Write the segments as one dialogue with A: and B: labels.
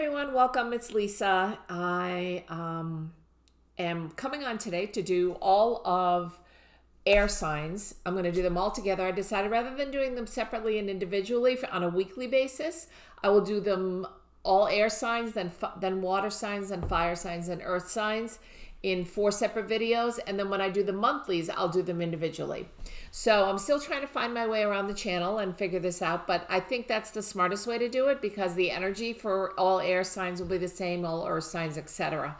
A: everyone, welcome. It's Lisa. I am coming on today to do all of air signs. I'm going to do them all together. I decided rather than doing them separately and individually on a weekly basis, I will do them all air signs, then water signs, then fire signs, and earth signs in 4 separate videos. And then when I do the monthlies, I'll do them individually. So I'm still trying to find my way around the channel and figure this out, but I think that's the smartest way to do it because the energy for all air signs will be the same, all earth signs, etc.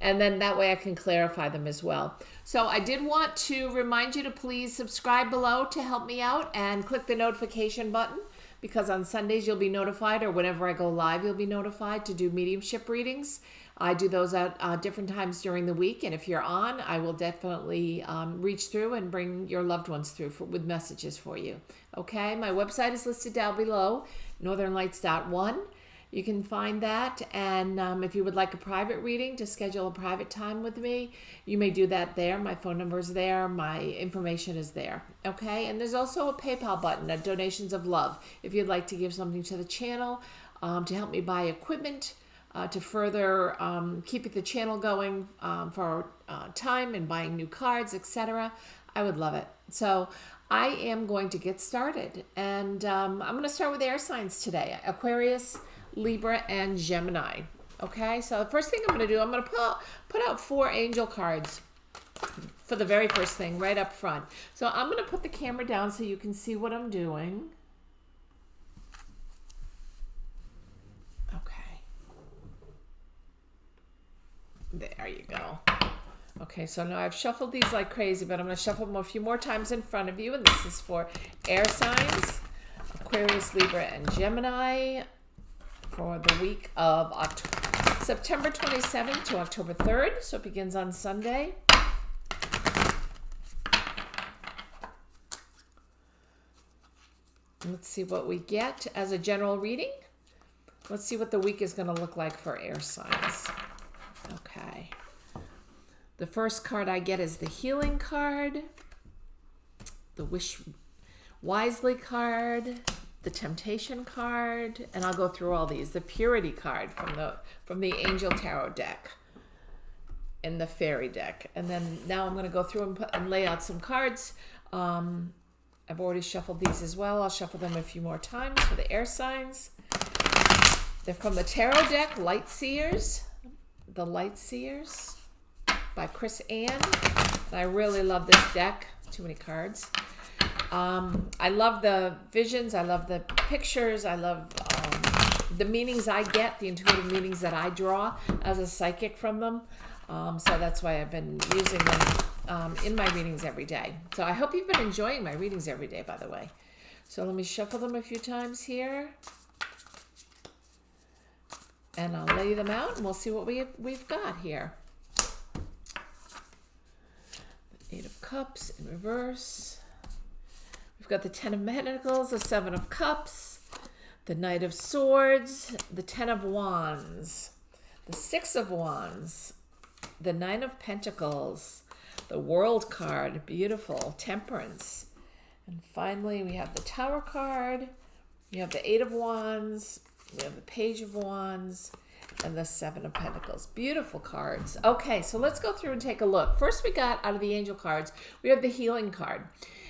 A: And then that way I can clarify them as well. So I did want to remind you to please subscribe below to help me out and click the notification button, because on Sundays you'll be notified, or whenever I go live you'll be notified to do mediumship readings. I do those at different times during the week, and if you're on, I will definitely reach through and bring your loved ones through with messages for you. Okay, my website is listed down below, northernlights.one. You can find that, and if you would like a private reading to schedule a private time with me, you may do that there. My phone number is there. My information is there. Okay, and there's also a PayPal button, a donations of love, if you'd like to give something to the channel to help me buy equipment, to further keep the channel going for time and buying new cards, etc. I would love it. So I am going to get started, and I'm going to start with air signs today: Aquarius, Libra, and Gemini. Okay, so the first thing I'm going to do, I'm going to put out 4 angel cards for the very first thing right up front. So I'm going to put the camera down so you can see what I'm doing. Okay. There you go. Okay, so now I've shuffled these like crazy, but I'm going to shuffle them a few more times in front of you, and this is for air signs, Aquarius, Libra, and Gemini, for the week of September 27th to October 3rd. So it begins on Sunday. Let's see what we get as a general reading. Let's see what the week is going to look like for air signs. Okay. The first card I get is the healing card, the wish wisely card, the temptation card, and I'll go through all these. The purity card from the angel tarot deck and the fairy deck. And then now I'm going to go through and lay out some cards. I've already shuffled these as well. I'll shuffle them a few more times for the air signs. They're from the tarot deck, Light Seers. The Light Seers by Chris Ann. And I really love this deck. Too many cards. I love the visions. I love the pictures. I love the meanings I get, the intuitive meanings that I draw as a psychic from them. So that's why I've been using them in my readings every day. So I hope you've been enjoying my readings every day, by the way. So let me shuffle them a few times here. And I'll lay them out, and we'll see what we've got here. The 8 of Cups in reverse. We've got the 10 of Pentacles, the 7 of Cups, the Knight of Swords, the 10 of Wands, the 6 of Wands, the 9 of Pentacles, the World card, beautiful, Temperance. And finally, we have the Tower card, we have the 8 of Wands, we have the Page of Wands, and the 7 of Pentacles. Beautiful cards. Okay, so let's go through and take a look. First, we got out of the angel cards, we have the healing card.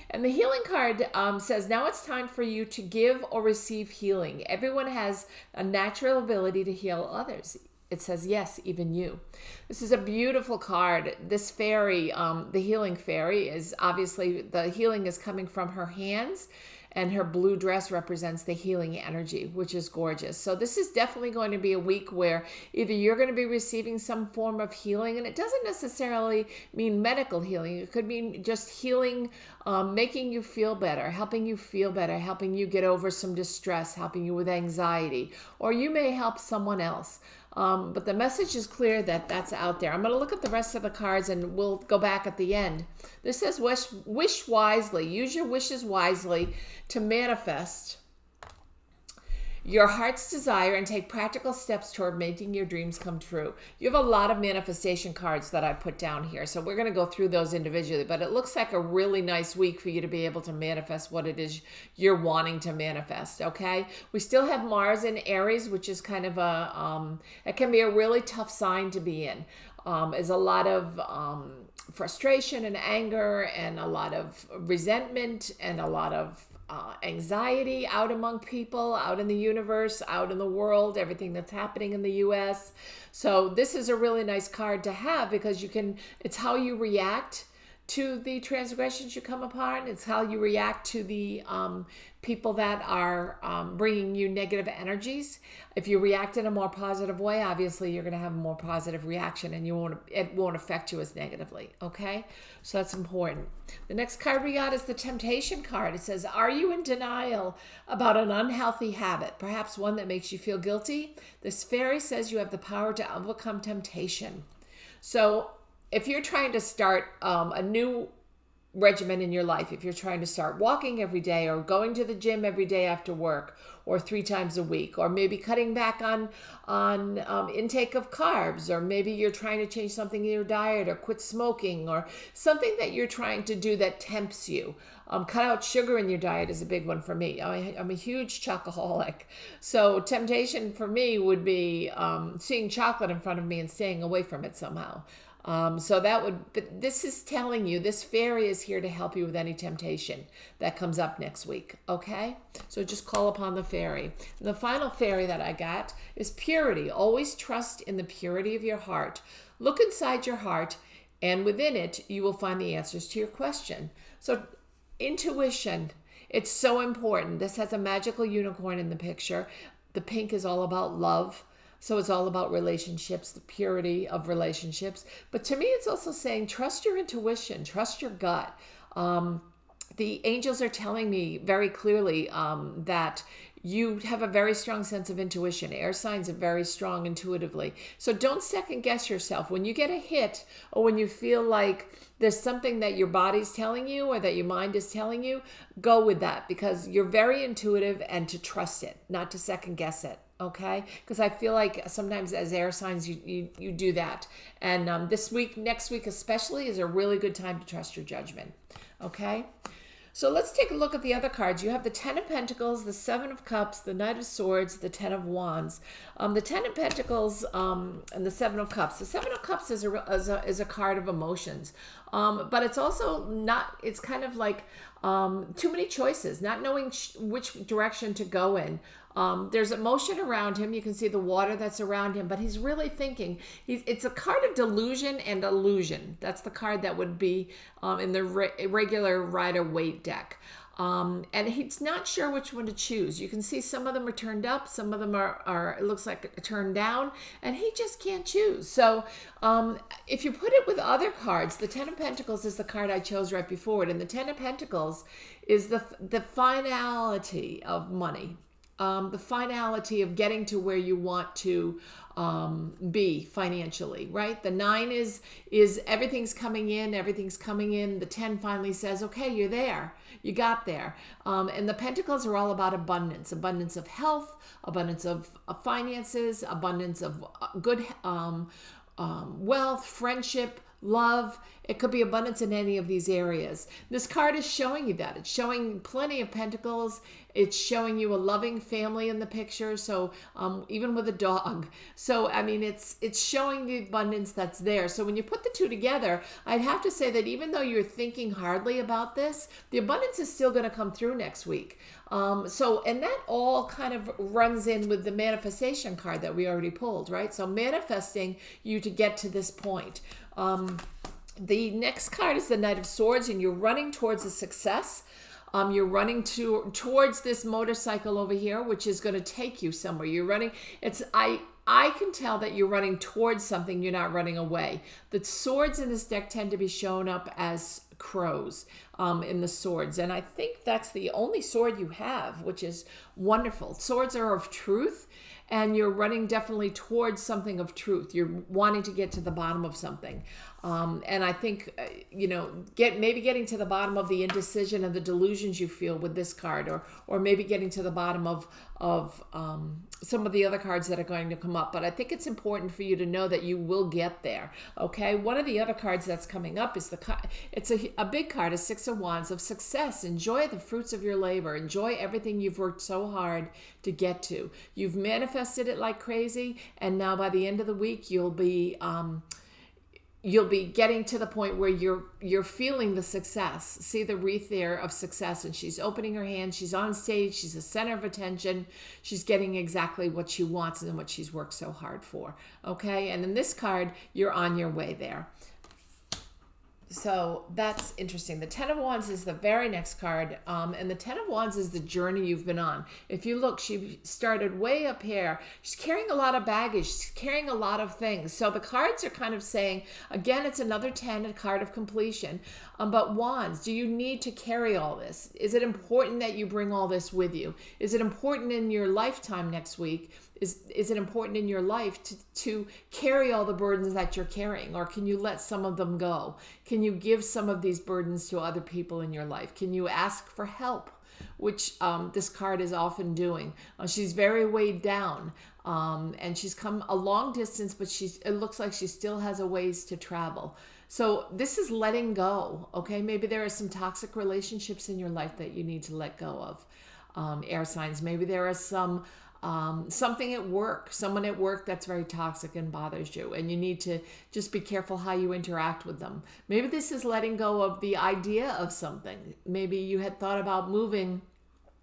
A: And the healing card says, now it's time for you to give or receive healing. Everyone has a natural ability to heal others. It says, yes, even you. This is a beautiful card. This fairy, the healing fairy, is obviously, the healing is coming from her hands, and her blue dress represents the healing energy, which is gorgeous. So this is definitely going to be a week where either you're going to be receiving some form of healing, and it doesn't necessarily mean medical healing. It could mean just healing, making you feel better, helping you feel better, helping you get over some distress, helping you with anxiety, or you may help someone else. But the message is clear that that's out there. I'm going to look at the rest of the cards, and we'll go back at the end. This says, wish wisely. Use your wishes wisely to manifest your heart's desire and take practical steps toward making your dreams come true. You have a lot of manifestation cards that I put down here, so we're going to go through those individually, but it looks like a really nice week for you to be able to manifest what it is you're wanting to manifest, okay? We still have Mars in Aries, which is kind of it can be a really tough sign to be in. Is a lot of frustration and anger and a lot of resentment and a lot of anxiety out among people, out in the universe, out in the world, everything that's happening in the US. So this is a really nice card to have because it's how you react to the transgressions you come upon. It's how you react to the people that are bringing you negative energies. If you react in a more positive way, obviously you're going to have a more positive reaction and it won't affect you as negatively, okay? So that's important. The next card we got is the Temptation card. It says, are you in denial about an unhealthy habit, perhaps one that makes you feel guilty? This fairy says you have the power to overcome temptation. So if you're trying to start a new regimen in your life, if you're trying to start walking every day or going to the gym every day after work or 3 times a week, or maybe cutting back on intake of carbs, or maybe you're trying to change something in your diet or quit smoking, or something that you're trying to do that tempts you. Cut out sugar in your diet is a big one for me. I'm a huge chocoholic. So temptation for me would be seeing chocolate in front of me and staying away from it somehow. But this is telling you, this fairy is here to help you with any temptation that comes up next week, okay? So just call upon the fairy. And the final fairy that I got is purity. Always trust in the purity of your heart. Look inside your heart, and within it, you will find the answers to your question. So intuition, it's so important. This has a magical unicorn in the picture. The pink is all about love. So it's all about relationships, the purity of relationships. But to me, it's also saying, trust your intuition, trust your gut. The angels are telling me very clearly that you have a very strong sense of intuition. Air signs are very strong intuitively. So don't second guess yourself. When you get a hit or when you feel like there's something that your body's telling you or that your mind is telling you, go with that because you're very intuitive, and to trust it, not to second guess it. Okay, because I feel like sometimes as air signs you do that, and next week especially, is a really good time to trust your judgment. Okay, so let's take a look at the other cards. You have the Ten of Pentacles, the Seven of Cups, the Knight of Swords, the Ten of Wands. The Ten of Pentacles and the Seven of Cups. The Seven of Cups is a card of emotions, but it's also not. It's kind of like too many choices, not knowing which direction to go in. There's emotion around him. You can see the water that's around him, but he's really thinking. It's a card of delusion and illusion. That's the card that would be in the regular Rider-Waite deck. And he's not sure which one to choose. You can see some of them are turned up, some of them are it looks like turned down, and he just can't choose. So if you put it with other cards, the Ten of Pentacles is the card I chose right before it, and the Ten of Pentacles is the finality of money. The finality of getting to where you want to be financially, right? The 9 is everything's coming in. The 10 finally says, okay, you're there. You got there. And the Pentacles are all about abundance of health, abundance of finances, abundance of good wealth, friendship, love. It could be abundance in any of these areas. This card is showing you that. It's showing plenty of pentacles. It's showing you a loving family in the picture. So even with a dog. So, I mean, it's showing the abundance that's there. So when you put the two together, I'd have to say that even though you're thinking hardly about this, the abundance is still going to come through next week. And that all kind of runs in with the manifestation card that we already pulled, right? So manifesting you to get to this point. The next card is the Knight of Swords, and you're running towards a success. You're running towards this motorcycle over here, which is going to take you somewhere. You're running. I can tell that you're running towards something. You're not running away. The swords in this deck tend to be shown up as crows in the swords, and I think that's the only sword you have, which is wonderful. Swords are of truth, and you're running definitely towards something of truth. You're wanting to get to the bottom of something. And I think, maybe getting to the bottom of the indecision and the delusions you feel with this card, or maybe getting to the bottom of some of the other cards that are going to come up. But I think it's important for you to know that you will get there. Okay. One of the other cards that's coming up is it's a big card, a Six of Wands, of success. Enjoy the fruits of your labor. Enjoy everything you've worked so hard to get to. You've manifested it like crazy, and now by the end of the week, you'll be getting to the point where you're feeling the success. See the wreath there of success, and she's opening her hand. She's on stage. She's the center of attention. She's getting exactly what she wants and what she's worked so hard for. Okay, and in this card, you're on your way there. So that's interesting. The Ten of Wands is the very next card. And the Ten of Wands is the journey you've been on. If you look, she started way up here. She's carrying a lot of baggage. She's carrying a lot of things. So the cards are kind of saying, again, it's another 10, a card of completion. But Wands, do you need to carry all this? Is it important that you bring all this with you? Is it important in your lifetime next week? Is it important in your life to carry all the burdens that you're carrying? Or can you let some of them go? Can you give some of these burdens to other people in your life? Can you ask for help? Which this card is often doing. She's very weighed down, and she's come a long distance, but it looks like she still has a ways to travel. So this is letting go, okay? Maybe there are some toxic relationships in your life that you need to let go of, air signs. Maybe there are some something at work, someone at work that's very toxic and bothers you, and you need to just be careful how you interact with them. Maybe this is letting go of the idea of something. Maybe you had thought about moving,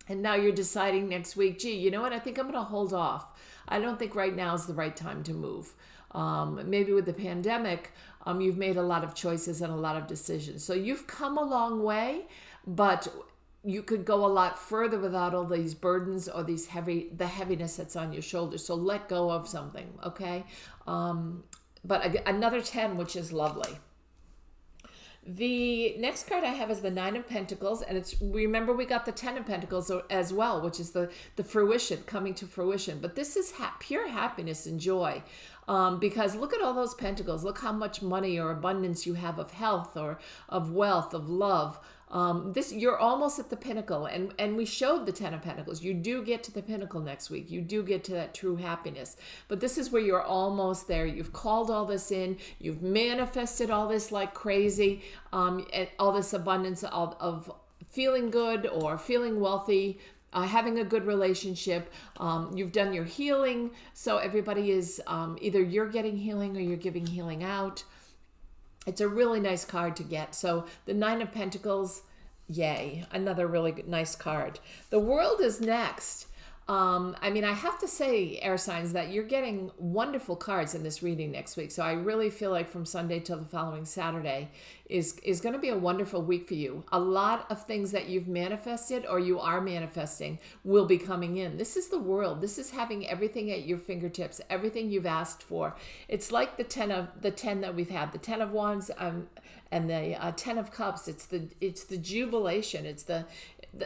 A: and now you're deciding next week, gee, you know what, I think I'm going to hold off. I don't think right now is the right time to move. Maybe with the pandemic, you've made a lot of choices and a lot of decisions. So you've come a long way, but you could go a lot further without all these burdens or the heaviness that's on your shoulders. So let go of something, okay? But another 10, which is lovely. The next card I have is the Nine of Pentacles, and remember we got the 10 of Pentacles as well, which is the fruition, coming to fruition. But this is pure happiness and joy, because look at all those pentacles. Look how much money or abundance you have of health or of wealth, of love. You're almost at the pinnacle, and we showed the 10 of Pentacles. You do get to the pinnacle next week. You do get to that true happiness. But this is where you're almost there. You've called all this in. You've manifested all this like crazy, and all this abundance of feeling good or feeling wealthy, having a good relationship. You've done your healing. So everybody is, either you're getting healing or you're giving healing out. It's a really nice card to get. So the Nine of Pentacles, yay, another really nice card. The World is next. I have to say, air signs, that you're getting wonderful cards in this reading next week. So I really feel like from Sunday till the following Saturday is going to be a wonderful week for you. A lot of things that you've manifested or you are manifesting will be coming in. This is the World. This is having everything at your fingertips, everything you've asked for. It's like the 10 that we've had, the 10 of Wands, and the 10 of Cups. It's the jubilation.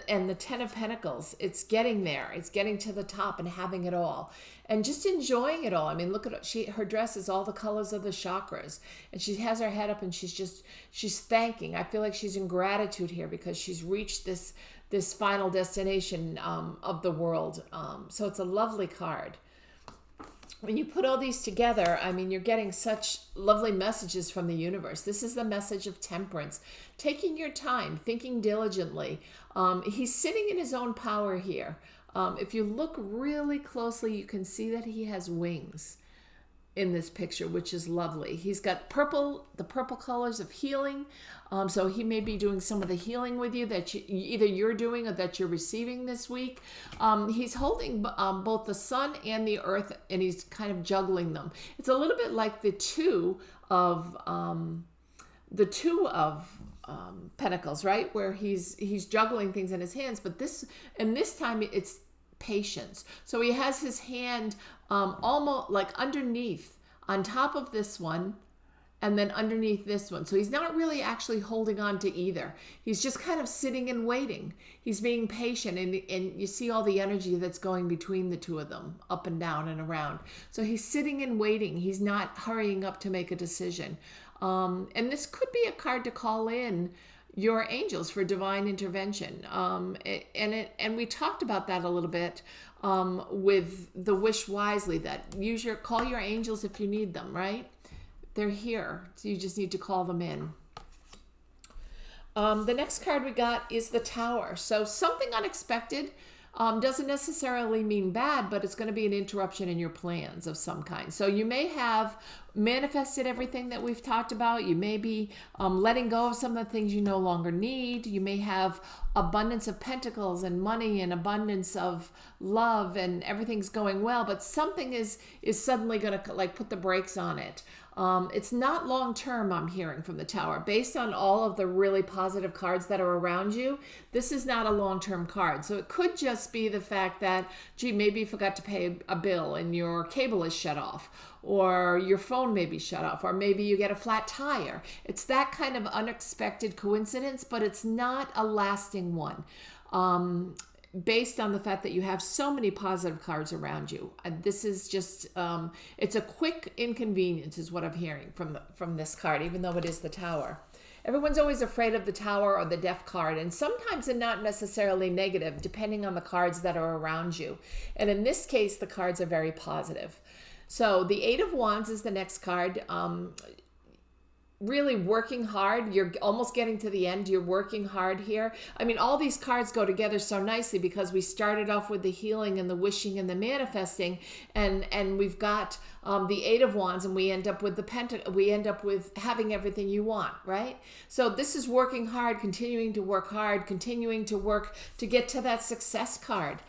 A: And the 10 of Pentacles. It's getting there. It's getting to the top and having it all, and just enjoying it all. Look at her dress is all the colors of the chakras, and she has her head up and she's thanking. I feel like she's in gratitude here because she's reached this final destination of the world. So it's a lovely card. When you put all these together, you're getting such lovely messages from the universe. This is the message of temperance, taking your time, thinking diligently. He's sitting in his own power here. If you look really closely, you can see that he has wings in this picture, which is lovely. He's got the purple colors of healing. So he may be doing some of the healing with you that either you're doing or that you're receiving this week. He's holding both the sun and the earth, and he's kind of juggling them. It's a little bit like the two of Pentacles, right? Where he's juggling things in his hands, but this time it's patience. So he has his hand almost like underneath, on top of this one, and then underneath this one. So he's not really actually holding on to either. He's just kind of sitting and waiting. He's being patient, and you see all the energy that's going between the two of them, up and down and around. So he's sitting and waiting. He's not hurrying up to make a decision. And this could be a card to call in your angels for divine intervention. And we talked about that a little bit with the wish wisely, that call your angels if you need them, right? They're here. So you just need to call them in. The next card we got is the Tower. So something unexpected doesn't necessarily mean bad, but it's going to be an interruption in your plans of some kind. So you may have manifested everything that we've talked about. You may be letting go of some of the things you no longer need. You may have abundance of pentacles and money and abundance of love, and everything's going well, but something is suddenly going to like put the brakes on it. It's not long term, I'm hearing from the Tower. Based on all of the really positive cards that are around you, this is not a long-term card. So it could just be the fact that, gee, maybe you forgot to pay a bill and your cable is shut off, or your phone may be shut off, or maybe you get a flat tire. It's that kind of unexpected coincidence, but it's not a lasting one. Based on the fact that you have so many positive cards around you. This is just, it's a quick inconvenience is what I'm hearing from this card, even though it is the Tower. Everyone's always afraid of the Tower or the Death card, and sometimes they're not necessarily negative, depending on the cards that are around you. And in this case, the cards are very positive. So the Eight of Wands is the next card. Really working hard. You're almost getting to the end. You're working hard here. I mean, all these cards go together so nicely because we started off with the healing and the wishing and the manifesting, and we've got the Eight of Wands, and we end up with the Pentacle. We end up with having everything you want, right? So this is working hard, continuing to work hard, continuing to work to get to that success card.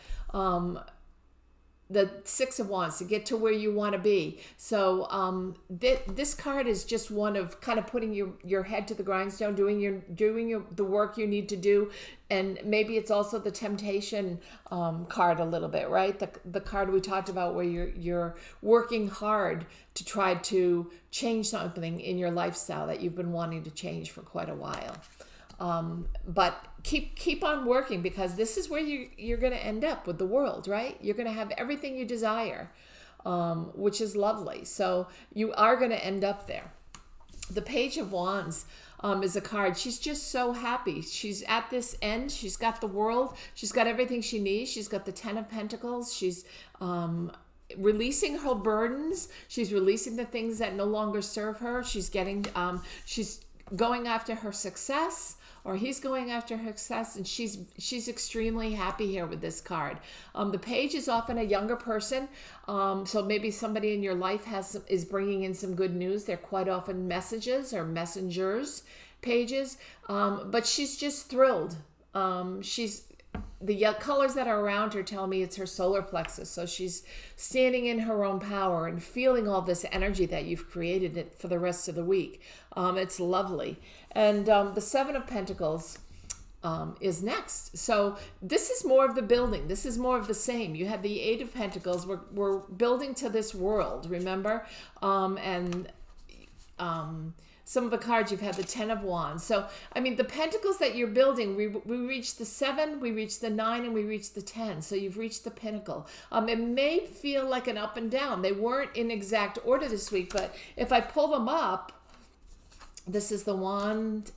A: The Six of Wands, to get to where you want to be. So this card is just one of kind of putting your head to the grindstone, doing the work you need to do. And maybe it's also the temptation card a little bit, right? The card we talked about where you're working hard to try to change something in your lifestyle that you've been wanting to change for quite a while. But keep on working, because this is where you're going to end up with the world, right? You're going to have everything you desire, which is lovely. So you are going to end up there. The Page of Wands is a card. She's just so happy. She's at this end. She's got the world. She's got everything she needs. She's got the Ten of Pentacles. She's releasing her burdens. She's releasing the things that no longer serve her. She's going after her success, or he's going after her success, and she's extremely happy here with this card. The Page is often a younger person, so maybe somebody in your life is bringing in some good news. They're quite often messages or messengers pages, but she's just thrilled. The colors that are around her tell me it's her solar plexus. So she's standing in her own power and feeling all this energy that you've created for the rest of the week. It's lovely. And the Seven of Pentacles is next. So this is more of the building. This is more of the same. You have the Eight of Pentacles. We're building to this world, remember? Some of the cards, you've had the Ten of Wands. So, I mean, the pentacles that you're building, we reached the 7, we reached the 9, and we reached the 10. So you've reached the pinnacle. It may feel like an up and down. They weren't in exact order this week, but if I pull them up, this is the wand,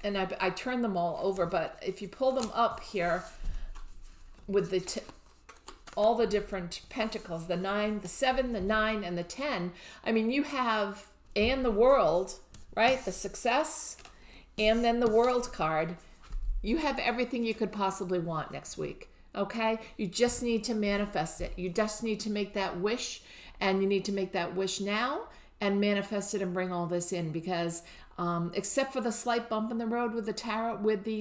A: and I turn them all over. But if you pull them up here with all the different pentacles, the 9, the 7, the 9, and the 10, I mean, you have, and the world, right? The success, and then the world card. You have everything you could possibly want next week, okay? You just need to manifest it. You just need to make that wish, and you need to make that wish now and manifest it and bring all this in, because except for the slight bump in the road with the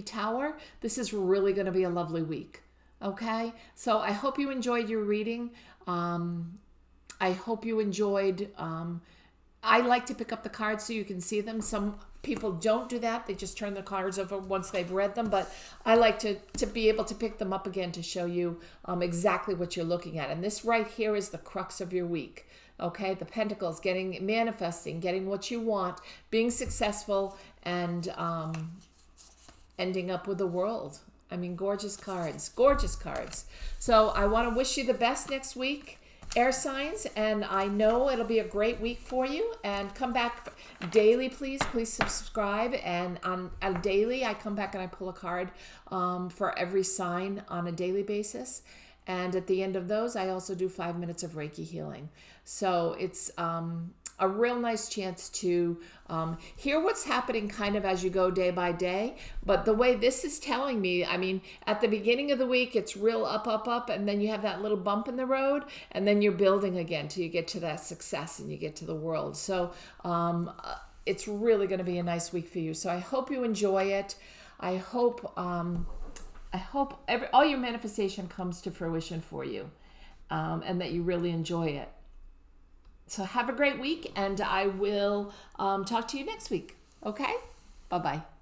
A: tower, this is really going to be a lovely week, okay? So I hope you enjoyed your reading. I hope you enjoyed I like to pick up the cards so you can see them. Some people don't do that. They just turn the cards over once they've read them. But I like to be able to pick them up again to show you exactly what you're looking at. And this right here is the crux of your week. Okay, the Pentacles, manifesting, getting what you want, being successful, and ending up with the World. I mean, gorgeous cards, gorgeous cards. So I want to wish you the best next week, air signs, and I know it'll be a great week for you. And come back daily, please subscribe. And on a daily, I come back and I pull a card for every sign on a daily basis. And at the end of those, I also do 5 minutes of Reiki healing. So it's a real nice chance to hear what's happening kind of as you go day by day. But the way this is telling me, I mean, at the beginning of the week, it's real up, up, up, and then you have that little bump in the road, and then you're building again till you get to that success and you get to the World. So it's really going to be a nice week for you. So I hope you enjoy it. I hope all your manifestation comes to fruition for you, and that you really enjoy it. So have a great week, and I will talk to you next week. Okay? Bye-bye.